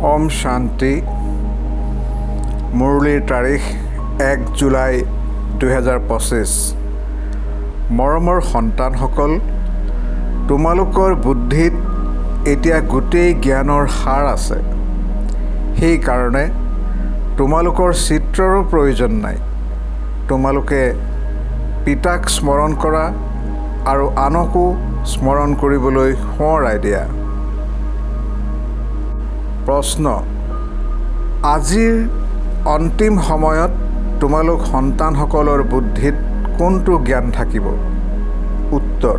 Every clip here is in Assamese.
ওম শান্তি। মুৰলীৰ তাৰিখ 1 জুলাই 2025। মৰমৰ সন্তানসকল, তোমালোকৰ বুদ্ধিত এতিয়া গোটেই জ্ঞানৰ সাৰ আছে। সেইকাৰণে তোমালোকৰ চিত্ৰৰো প্ৰয়োজন নাই। তোমালোকে পিতাক স্মৰণ কৰা আৰু আনকো স্মৰণ কৰিবলৈ সোঁৱৰাই দিয়া। প্ৰশ্ন: আজিৰ অন্তিম সময়ত তোমালোক সন্তানসকলৰ বুদ্ধিত কোনটো জ্ঞান থাকিব? উত্তৰ: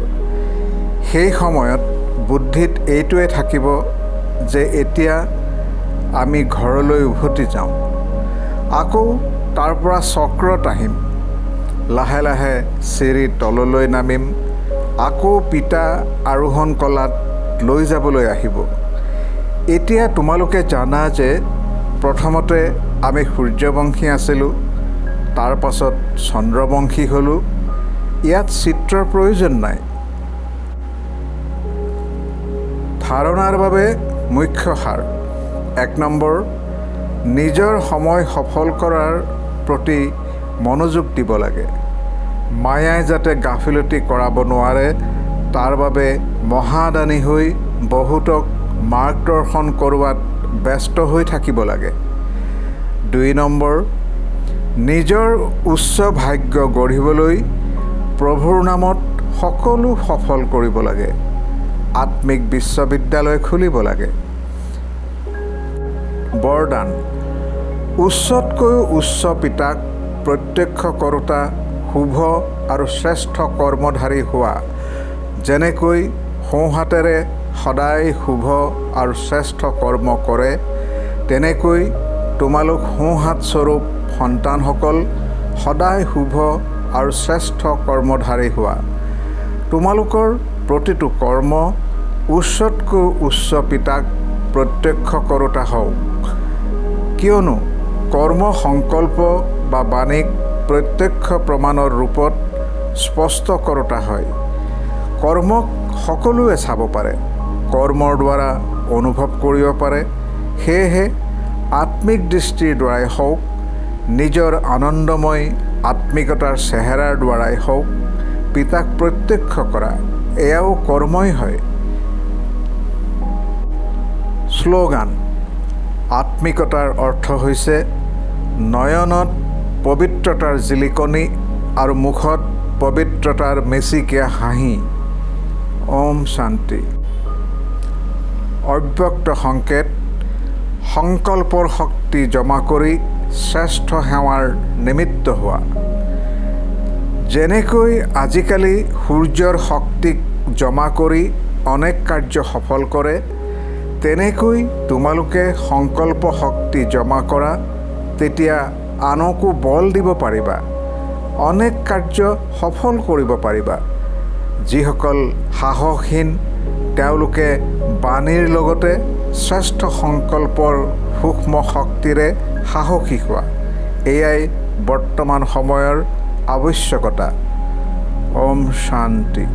সেই সময়ত বুদ্ধিত এইটোৱে থাকিব যে এতিয়া আমি ঘৰলৈ উভতি যাওঁ, আকৌ তাৰ পৰা চক্ৰত আহিম, লাহে লাহে চিৰি তললৈ নামিম, আকৌ পিতা আৰোহণ কলাত লৈ যাবলৈ আহিব। এতিয়া তোমালোকে জানা যে প্ৰথমতে আমি সূৰ্যবংশী আছিলোঁ, তাৰ পাছত চন্দ্ৰবংশী হ'লোঁ। ইয়াত চিত্ৰৰ প্ৰয়োজন নাই। ধাৰণাৰ বাবে মুখ্য সাৰ: 1 নম্বৰ, নিজৰ সময় সফল কৰাৰ প্ৰতি মনোযোগ দিব লাগে। মায়াই যাতে গাফিলতি কৰাব নোৱাৰে তাৰ বাবে মহাদানী হৈ বহুতক মাৰ্গদৰ্শন কৰোৱাত ব্যস্ত হৈ থাকিব লাগে। 2 নম্বৰ, নিজৰ উচ্চ ভাগ্য গঢ়িবলৈ প্ৰভুৰ নামত সকলো সফল কৰিব লাগে। আত্মিক বিশ্ববিদ্যালয় খুলিব লাগে। বৰদান: উচ্চতকৈও উচ্চ পিতাক প্ৰত্যক্ষ কৰোঁতা শুভ আৰু শ্ৰেষ্ঠ কৰ্মধাৰী হোৱা। যেনেকৈ সোঁহাতেৰে সদায় শুভ আৰু শ্ৰেষ্ঠ কৰ্ম কৰে, তেনেকৈ তোমালোক সোঁহাত স্বৰূপ সন্তানসকল সদায় শুভ আৰু শ্ৰেষ্ঠ কৰ্মধাৰী হোৱা। তোমালোকৰ প্ৰতিটো কৰ্ম উচ্চতকৈ উচ্চ পিতাক প্ৰত্যক্ষ কৰোঁতা হওক, কিয়নো কৰ্ম সংকল্প বা বাণীক প্ৰত্যক্ষ প্ৰমাণৰ ৰূপত স্পষ্ট কৰোঁতা হয়। কৰ্মক সকলোৱে চাব পাৰে, কৰ্মৰ দ্বাৰা অনুভৱ কৰিব পাৰে। সেয়েহে আত্মিক দৃষ্টিৰ দ্বাৰাই হওক, নিজৰ আনন্দময় আত্মিকতাৰ চেহেৰাৰ দ্বাৰাই হওক, পিতাক প্ৰত্যক্ষ কৰা, এয়াও কৰ্মই হয়। শ্লোগান: আত্মিকতাৰ অৰ্থ হৈছে নয়নত পবিত্ৰতাৰ জিলিকনি আৰু মুখত পবিত্ৰতাৰ মেচিকীয়া হাঁহি। ওম শান্তি। অব্যক্ত সংকেত: সংকল্পৰ শক্তি জমা কৰি শ্ৰেষ্ঠ সেৱাৰ নিমিত্ত হোৱা। যেনেকৈ আজিকালি সূৰ্যৰ শক্তিক জমা কৰি অনেক কাৰ্য সফল কৰে, তেনেকৈ তোমালোকে সংকল্প শক্তি জমা কৰা, তেতিয়া আনকো বল দিব পাৰিবা, অনেক কাৰ্য সফল কৰিব পাৰিবা। যিসকল সাহসহীন তেওঁলোকে বাণীৰ লগতে শ্ৰেষ্ঠ সংকল্পৰ সূক্ষ্ম শক্তিৰে সাহসী হোৱা। এয়াই বৰ্তমান সময়ৰ আৱশ্যকতা। ওম শান্তি।